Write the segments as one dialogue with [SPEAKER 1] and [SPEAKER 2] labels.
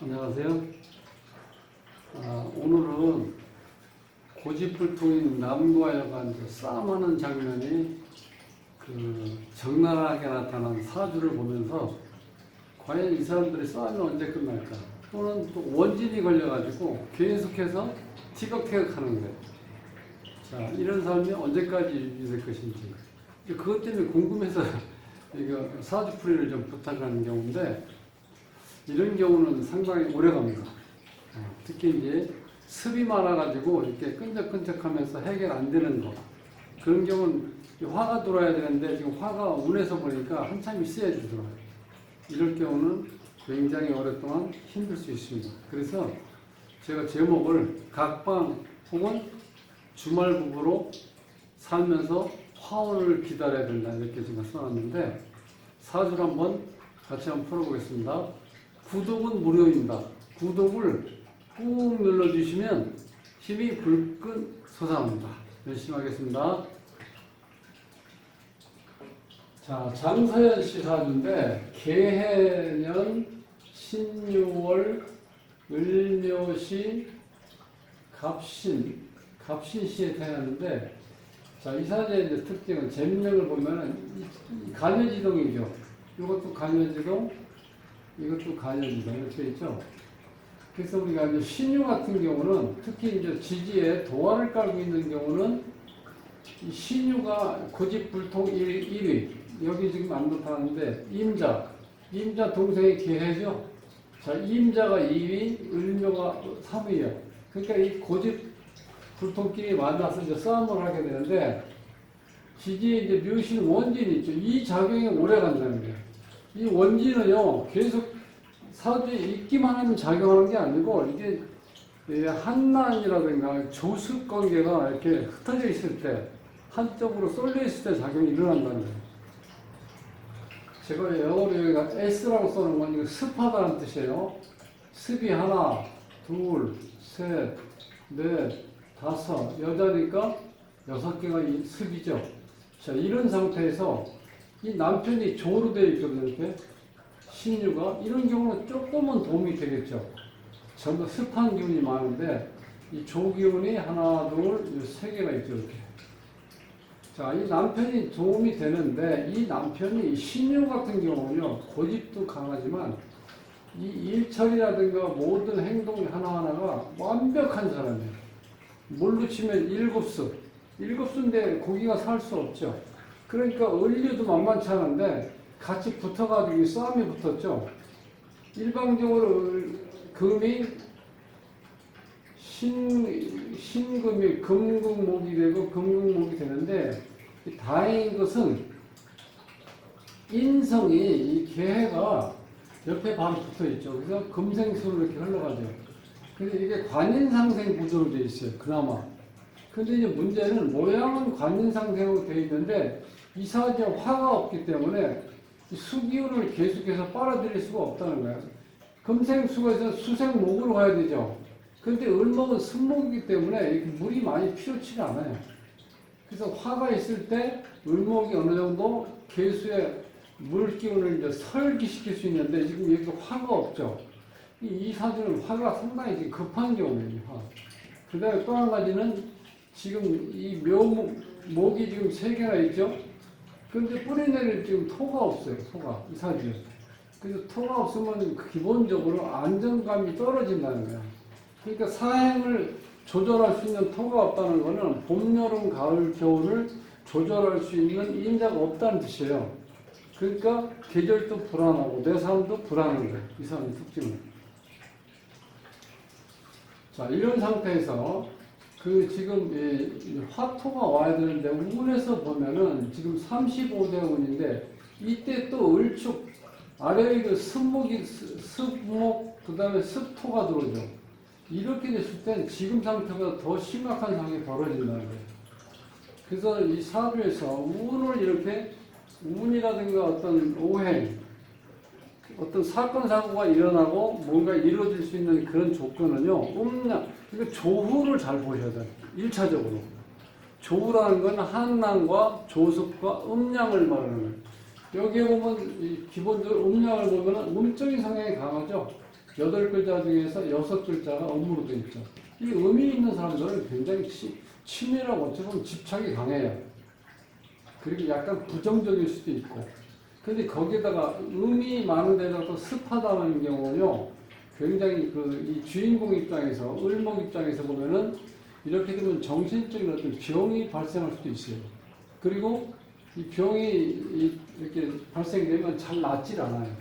[SPEAKER 1] 안녕하세요. 오늘은 고집불통인 남과 여가 싸움하는 장면이 적나라하게 나타난 사주를 보면서 과연 이 사람들이 싸움이 언제 끝날까? 또는 또 원진이 걸려가지고 계속해서 티격태격 하는 거예요. 자, 이런 삶이 언제까지 유지될 것인지. 그것 때문에 궁금해서 이거 사주풀이를 좀 부탁하는 경우인데, 이런 경우는 상당히 오래 갑니다. 특히 이제 습이 많아가지고 이렇게 끈적끈적하면서 해결 안 되는 거. 그런 경우는 화가 들어야 되는데 지금 화가 운에서 보니까 한참 있어야지 들어요. 이럴 경우는 굉장히 오랫동안 힘들 수 있습니다. 그래서 제가 제목을 각방 혹은 주말 부부로 살면서 화원을 기다려야 된다 이렇게 제가 써놨는데, 사주를 한번 같이 한번 풀어보겠습니다. 구독은 무료입니다. 구독을 꾹 눌러주시면 힘이 불끈 솟아납니다. 열심히 하겠습니다. 자, 장서연 씨 사주인데 개해년 신유월 을묘시 갑신시에 태어났는데, 자, 이 사주의 이제 특징은 잼명을 보면은 간여지동이죠. 이것도 간여지동, 이것도 간여지동 이렇게 있죠. 그래서 우리가 이제 신유 같은 경우는 특히 이제 지지에 도화를 깔고 있는 경우는 이 신유가 고집불통 1위, 여기 지금 안 나타나는데 임자 동생이 개해죠. 자, 임자가 2위, 을묘가 3위예요. 그러니까 이 고집불통끼리 만나서 이제 싸움을 하게 되는데, 지지에 이제 묘신 원진이 있죠. 이 작용이 오래 간다는 거예요. 이 원진은요, 계속 사주에 있기만 하면 작용하는 게 아니고, 이게 한난이라든가 조습 관계가 이렇게 흩어져 있을 때, 한쪽으로 쏠려 있을 때 작용이 일어난다는 거예요. 제가 영어로 여기가 S라고 써놓은 건 이거 습하다는 뜻이에요. 습이 하나, 둘, 셋, 넷, 다섯, 여자니까 6개가 이 습이죠. 자, 이런 상태에서 이 남편이 조로 되어 있거든요, 이렇게. 신유가. 이런 경우는 조금은 도움이 되겠죠. 전부 습한 기운이 많은데, 이 조 기운이 하나, 둘, 3개가 있죠, 이렇게. 자, 이 남편이 도움이 되는데, 이 남편이 신유 같은 경우는요, 고집도 강하지만, 이 일처리라든가 모든 행동 하나하나가 완벽한 사람이에요. 뭘로 치면 7수. 7수인데 고기가 살 수 없죠. 그러니까 을류도 만만치 않은데 같이 붙어가지고 싸움이 붙었죠. 일방적으로 금이 신금이 금국목이 되고 금국목이 되는데, 다행인 것은 인성이 이 개해가 옆에 바로 붙어 있죠. 그래서 금생수로 이렇게 흘러가죠. 그래서 이게 관인상생 구조로 되어 있어요. 그나마. 근데 이제 문제는 모양은 관인상생으로 되어 있는데 이 사주에 화가 없기 때문에 수기운을 계속해서 빨아들일 수가 없다는 거예요. 금생수에서 수생목으로 가야 되죠. 근데 을목은 승목이기 때문에 물이 많이 필요치가 않아요. 그래서 화가 있을 때 을목이 어느 정도 개수의 물기운을 이제 설기시킬 수 있는데, 지금 여기 화가 없죠. 이 사주는 화가 상당히 급한 경우예요. 그 다음에 또 한 가지는 지금 이 목이 지금 3개나 있죠. 근데 뿌리내릴 지금 토가 없어요. 토가. 이 사주에. 그래서 토가 없으면 기본적으로 안정감이 떨어진다는 거야. 그러니까 사행을 조절할 수 있는 토가 없다는 거는 봄, 여름, 가을, 겨울을 조절할 수 있는 인자가 없다는 뜻이에요. 그러니까 계절도 불안하고 내 삶도 불안한 거예요. 이 사람의 특징은. 자, 이런 상태에서 지금 화토가 와야 되는데, 운에서 보면은 지금 35대 운인데, 이때 또 을축, 아래에 습목, 그 다음에 습토가 들어오죠. 이렇게 됐을 땐 지금 상태보다 더 심각한 상황이 벌어진다는 거예요. 그래서 이 사주에서 운을 이렇게, 운이라든가 어떤 오행, 어떤 사건, 사고가 일어나고 뭔가 이루어질 수 있는 그런 조건은요, 그러니까 조후를 잘 보셔야 돼요. 1차적으로. 조후라는 건 한난과 조습과 음양을 말하는 거예요. 여기에 보면, 기본적으로 음양을 보면 음적인 성향이 강하죠. 8글자 중에서 6글자가 음으로 되어 있죠. 이 음이 있는 사람들은 굉장히 치밀하고 어찌 보면 집착이 강해요. 그리고 약간 부정적일 수도 있고. 근데 거기다가 음이 많은 데다가 또 습하다는 경우는요, 굉장히 이 주인공 입장에서, 을목 입장에서 보면은 이렇게 되면 정신적인 어떤 병이 발생할 수도 있어요. 그리고 이 병이 이렇게 발생되면 잘 낫질 않아요.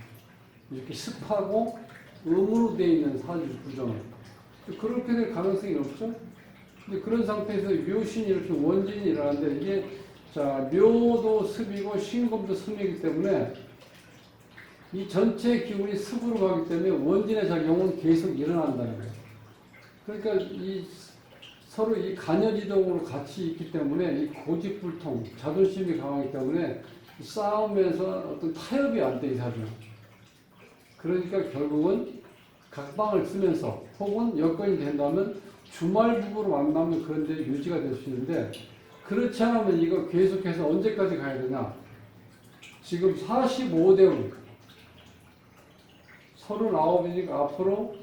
[SPEAKER 1] 이렇게 습하고 음으로 되어 있는 사주 구조는. 그렇게 될 가능성이 없죠? 근데 그런 상태에서 묘신이 이렇게 원진이 일어나는데 이게 자, 묘도 습이고 신금도 습이기 때문에 이 전체 기운이 습으로 가기 때문에 원진의 작용은 계속 일어난다는 거예요. 그러니까 서로 이 간여지동으로 같이 있기 때문에 이 고집불통, 자존심이 강하기 때문에 싸우면서 어떤 타협이 안 돼, 이 사주는. 그러니까 결국은 각방을 쓰면서 혹은 여건이 된다면 주말 부부로 만나면 그런 데 유지가 될 수 있는데 그렇지 않으면 이거 계속해서 언제까지 가야 되냐? 지금 45대 39이니까 앞으로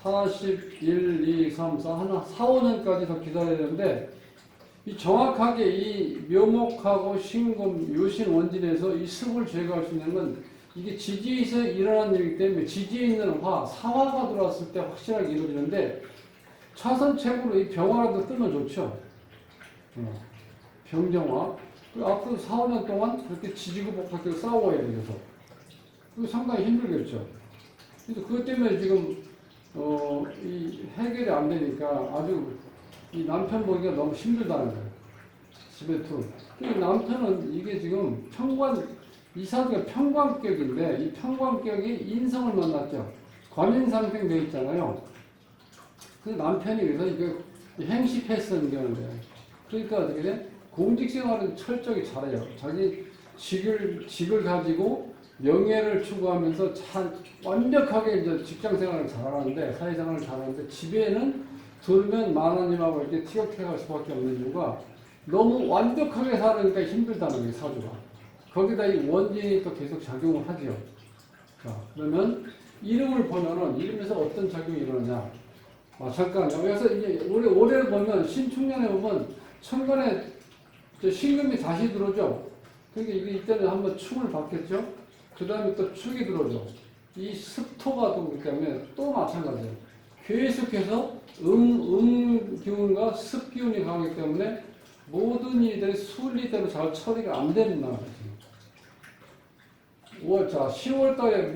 [SPEAKER 1] 41, 2, 3, 4, 5년까지 더 기다려야 되는데 이 정확하게 이 묘목하고 신금, 요신 원진에서 이 습을 제거할 수 있는 건 이게 지지에서 일어난 일이기 때문에 지지에 있는 사화가 들어왔을 때 확실하게 이루어지는데 차선책으로 이 병화라도 뜨면 좋죠. 병정화. 앞으로 4, 5년 동안 그렇게 지지고 볶아서 싸워야 돼서. 그거 상당히 힘들겠죠. 그래서 그것 때문에 지금, 이 해결이 안 되니까 아주 이 남편 보기가 너무 힘들다는 거예요. 집에 투. 남편은 이게 지금 이 사주가 평관격인데 이 평관격이 인성을 만났죠. 관인상생 되어 있잖아요. 그 남편이 그래서 이거 행시 패스는 거예요. 그러니까 어떻게 돼? 공직생활은 철저히 잘해요. 자기 직을 가지고 명예를 추구하면서 완벽하게 이제 직장생활을 잘하는데 사회생활을 잘하는데 집에는 들면 만화님하고 이렇게 티격태격할 수밖에 없는 이유가 너무 완벽하게 살으니까 힘들다는 거예요, 사주가. 거기다 이 원진이 또 계속 작용을 하죠. 자, 그러면 이름을 보면은 이름에서 어떤 작용이 일어나냐? 잠깐요. 여기서 이제 올해를 보면 신축년에 보면 천간에 신금이 다시 들어오죠. 그러니까 이게 이때는 한번 축을 받겠죠. 그 다음에 또 축이 들어오죠. 이 습토가 들어오기 때문에 또 마찬가지예요. 계속해서 기운과 습 기운이 강하기 때문에 모든 일들이 순리대로 잘 처리가 안 된다는 거죠. 10월 달에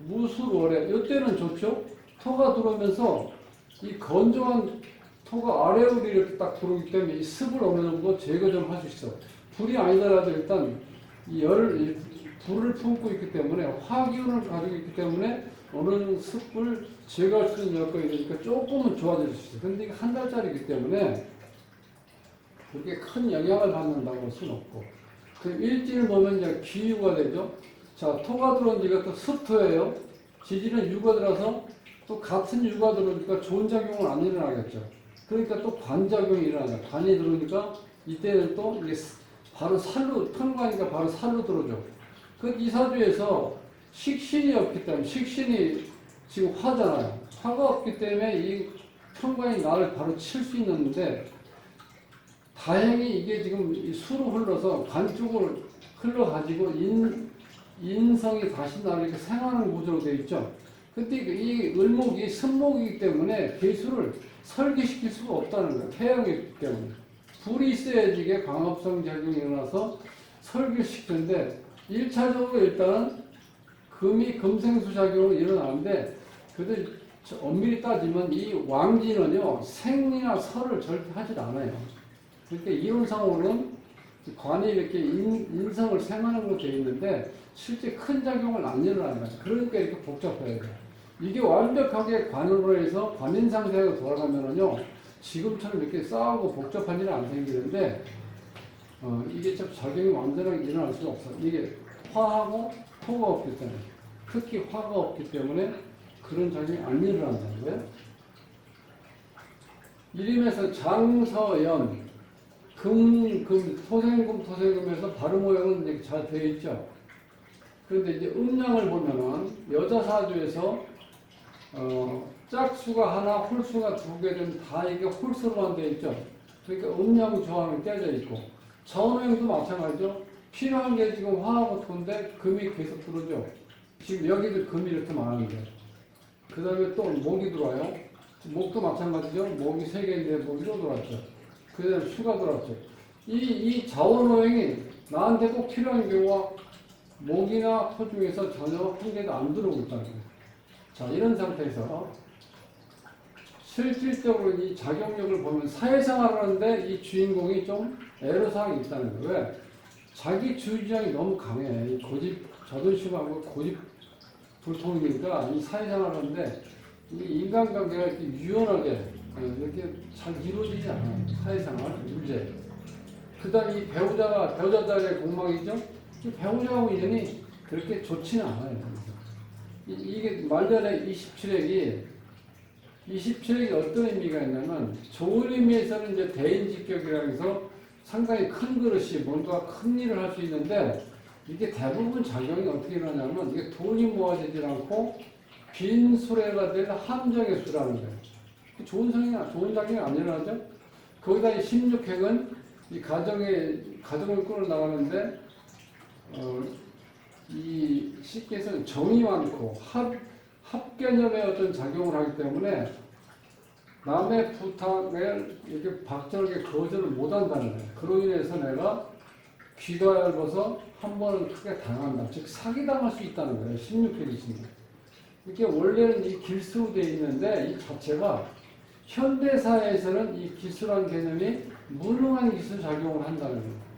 [SPEAKER 1] 무술월에 이때는 좋죠. 토가 들어오면서 이 건조한 토가 아래로 이렇게 딱 들어오기 때문에 이 습을 어느 정도 제거 좀 할 수 있어. 불이 아니더라도 일단 불을 품고 있기 때문에 화기운을 가지고 있기 때문에 어느 습을 제거할 수 있는 여건이 되니까 조금은 좋아질 수 있어. 근데 이게 한 달짜리이기 때문에 그렇게 큰 영향을 받는다고 할 수는 없고. 그 일진을 보면 이제 기유가 되죠. 자, 토가 들어온 지가 또 습토예요. 지지는 유가 들어서 또 같은 유가 들어오니까 좋은 작용은 안 일어나겠죠. 그러니까 또 관작용이 일어나죠. 관이 들어오니까 이때는 또 이게 바로 편관이니까 바로 살로 들어오죠. 그 이사주에서 식신이 없기 때문에, 식신이 지금 화잖아요. 화가 없기 때문에 이 편관이 나를 바로 칠 수 있는데, 다행히 이게 지금 수로 흘러서 관 쪽으로 흘러가지고 인성이 다시 나를 이렇게 생하는 구조로 되어 있죠. 근데 이 을목이 습목이기 때문에 개수를 설계시킬 수가 없다는 거예요. 태양이기 때문에. 불이 있어야지 이게 광합성 작용이 일어나서 설계시키는데 1차적으로 일단은 금이 금생수 작용으로 일어나는데 그래도 엄밀히 따지면 이 왕진은요 생이나 설을 절대 하질 않아요. 그러니까 이론상으로는 관이 이렇게 인성을 생하는 것도 되어 있는데 실제 큰 작용을 안 일어나는 거예요. 그러니까 이렇게 복잡해요. 이게 완벽하게 관으로 해서 관인 상태로 돌아가면은요 지금처럼 이렇게 싸우고 복잡한 일은 안 생기는데 이게 좀 작용이 완전하게 일어날 수가 없어요. 이게 화하고 토가 없기 때문에 특히 화가 없기 때문에 그런 작용이 안 일어난다는 거예요. 이름에서 장서연 토생금에서 발음 모양은 이제 잘 되어 있죠. 그런데 이제 음양을 보면은 여자 사주에서 짝수가 하나, 홀수가 두 개는 다 이게 홀수로만 되어 있죠. 그러니까 음양 조항이 깨져 있고 자원행도 마찬가지죠. 필요한 게 지금 화하고 토인데 금이 계속 들어오죠. 지금 여기도 금이 이렇게 많은데 그 다음에 또 목이 들어와요. 목도 마찬가지죠. 목이 세 개인데 목이 또 들어왔죠. 그 다음에 수가 들어왔죠. 이 자원호행이 나한테 꼭 필요한 경우와 목이나 토 중에서 전혀 한 개도 안 들어오고 있다는 거예요. 자, 이런 상태에서 실질적으로 이 작용력을 보면 사회생활을 하는데 이 주인공이 좀 애로사항이 있다는 거예요. 왜? 자기 주의장이 너무 강해. 이 고집, 자존심하고 고집 불통이니까 이 사회생활을 하는데 이 인간관계가 이렇게 유연하게 이렇게 잘 이루어지지 않아요. 사회생활, 문제. 그 다음에 이 배우자 자리의 공망이죠? 이 배우자하고 인연이 그렇게 좋지는 않아요. 이게 말년에 27핵이 어떤 의미가 있냐면 좋은 의미에서는 이제 대인직격이라 해서 상당히 큰 그릇이 뭔가 큰 일을 할 수 있는데 이게 대부분 작용이 어떻게 일어나냐면 이게 돈이 모아지질 않고 빈 수레가 될 함정의 수라는 거예요. 좋은 작용이 안 일어나죠? 거기다 이 16핵은 이 가정을 끌어나가는데 이 쉽게 해서 정이 많고 합개념의 어떤 작용을 하기 때문에 남의 부탁을 이렇게 박절하게 거절을 못 한다는 거예요. 그로 인해서 내가 귀가 얇아서 한 번은 크게 당한다. 즉 사기당할 수 있다는 거예요. 16회기 있습니다. 이게 원래는 이 기수로 되어 있는데 이 자체가 현대사회에서는 이 기수라는 개념이 무능한 기수 작용을 한다는 거예요.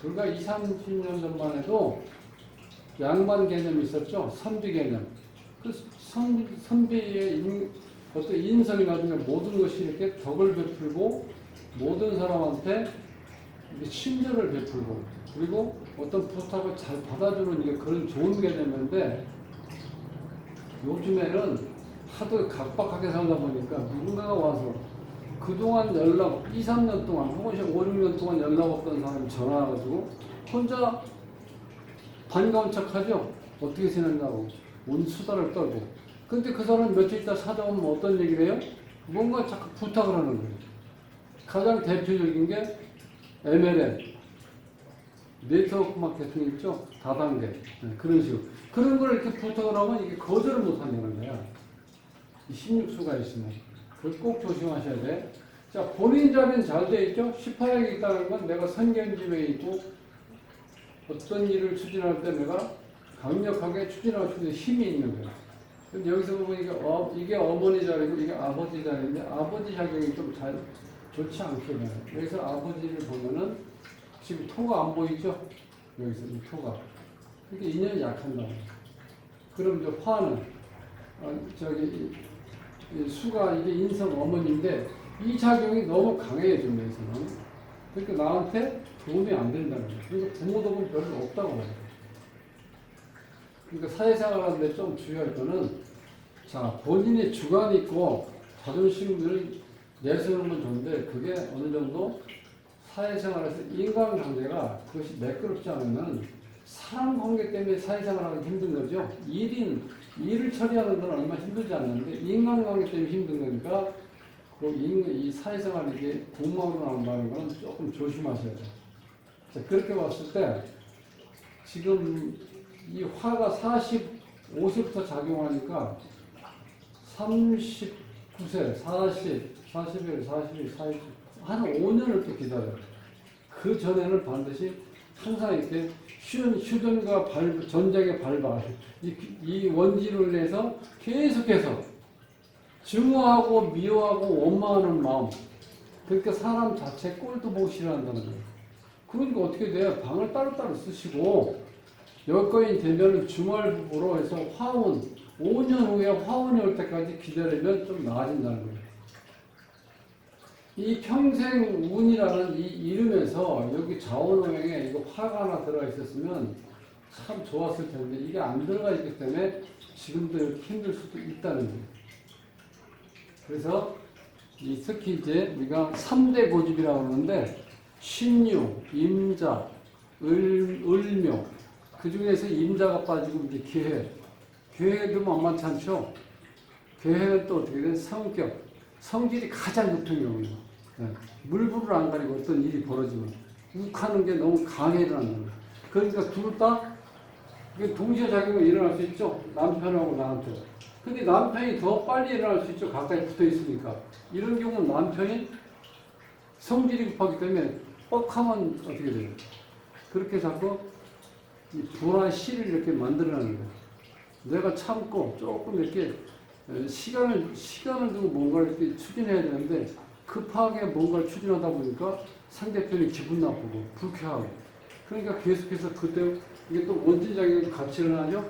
[SPEAKER 1] 불과 20, 30년 전만 해도 양반 개념이 있었죠. 선비 개념. 그 선비의 어떤 인성이라든가 모든 것이 이렇게 덕을 베풀고 모든 사람한테 친절을 베풀고 그리고 어떤 부탁을 잘 받아주는 게 그런 좋은 개념인데 요즘에는 하도 각박하게 살다 보니까 누군가가 와서 그동안 2, 3년 동안 혹은 5, 6년 동안 연락 없던 사람이 전화 와가지고 혼자 반가운 척 하죠. 어떻게 지낸다고 온 수다를 떨고. 근데 그 사람 며칠 있다 찾아오면 어떤 얘기를 해요? 뭔가 자꾸 부탁을 하는 거예요. 가장 대표적인 게 MLM, 네트워크 마케팅 있죠? 다단계. 그런 식으로. 그런 걸 이렇게 부탁을 하면 이게 거절을 못 한다는 거야. 16수가 있으면. 그걸 꼭 조심하셔야 돼. 자, 본인 자리는 잘 돼 있죠? 18핵이 있다는 건 내가 선견집에 있고 어떤 일을 추진할 때 내가 강력하게 추진할 수 있는 힘이 있는 거야. 근데 여기서 보면 이게 어머니 자리고 이게 아버지 자리인데 아버지 작용이 좀 잘 좋지 않게 돼요. 여기서 아버지를 보면은 지금 토가 안 보이죠? 여기서 이 토가. 그러니까 인연이 약한다. 그럼 이제 화는 이 수가 이게 인성 어머니인데 이 작용이 너무 강해요. 지금 여기서는. 그러니까 나한테 도움이 안 된다는 거예요. 그러니까 부모 도움이 별로 없다고 해요. 그러니까 사회생활 하는데 좀 주의할 거는 자, 본인의 주관이 있고 자존심을 내세우는 건 좋은데 그게 어느 정도 사회생활에서 인간관계가 그것이 매끄럽지 않으면 사람 관계 때문에 사회생활하기 힘든 거죠. 일을 처리하는 건 얼마나 힘들지 않는데 인간관계 때문에 힘든 거니까 이 사회생활이 이게 공무원으로 나온다는 건 조금 조심하셔야 돼요. 자, 그렇게 봤을 때 지금 이 화가 45세부터 작용하니까 39세, 40, 41, 42, 40, 한 5년을 또 기다려요. 그 전에는 반드시 항상 이렇게 휴전과 전쟁의 발발, 이 원진을 내서 계속해서 증오하고 미워하고 원망하는 마음, 그러니까 사람 자체 꼴도 보기 싫어한다는 거예요. 그러니까 어떻게 돼요? 방을 따로따로 쓰시고 여건이 되면 주말부로 해서 화운, 5년 후에 화운이 올 때까지 기다리면 좀 나아진다는 거예요. 이 평생 운이라는 이 이름에서 여기 자원호행에 이거 화가 하나 들어가 있었으면 참 좋았을 텐데 이게 안 들어가 있기 때문에 지금도 이렇게 힘들 수도 있다는 거예요. 그래서 특히 이제 우리가 3대 고집이라고 하는데 신유, 임자, 을묘, 그 중에서 임자가 빠지고 이제 기해. 기해도 만만치 않죠. 기해는 또 어떻게 돼? 성격, 성질이 가장 높은 경우예요. 예. 물불을 안 가리고 어떤 일이 벌어지면 욱하는 게 너무 강해 일어난다는 거예요. 그러니까 둘 다 동시에 작용이 일어날 수 있죠. 남편하고 나한테. 근데 남편이 더 빨리 일어날 수 있죠. 가까이 붙어 있으니까. 이런 경우는 남편이 성질이 급하기 때문에 뻑하면 어떻게 돼요? 그렇게 자꾸 이 불안 시를 이렇게 만들어내는 거예요. 내가 참고 조금 이렇게 시간을 두고 뭔가를 이렇게 추진해야 되는데 급하게 뭔가를 추진하다 보니까 상대편이 기분 나쁘고 불쾌하고 그러니까 계속해서 그때 이게 또 원진작용이 같이 일어나죠.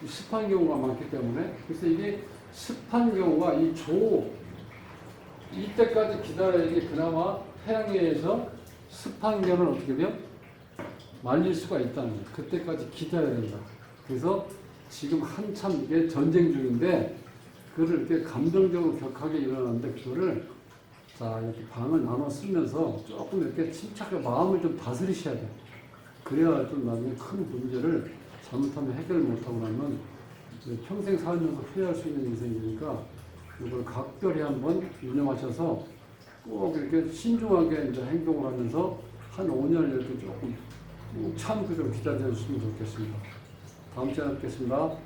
[SPEAKER 1] 습한 경우가 많기 때문에 그래서 이게 습한 경우가 이때까지 기다려야지 그나마 태양계에서 습한 경우는 어떻게 돼요? 말릴 수가 있다는 거예요. 그때까지 기다려야 된다. 그래서 지금 한참 이게 전쟁 중인데 그거를 이렇게 감정적으로 격하게 일어나는데 그거를 자 이렇게 방을 나눠 쓰면서 조금 이렇게 침착하게 마음을 좀 다스리셔야 돼요. 그래야 좀 나중에 큰 문제를 잘못하면 해결을 못하고 나면 평생 살면서 후회할 수 있는 인생이니까 이걸 각별히 한번 운영하셔서 꼭 이렇게 신중하게 이제 행동을 하면서 한 5년 이렇게 조금 참 그대로 기다려 주시면 좋겠습니다. 다음 시간에 뵙겠습니다.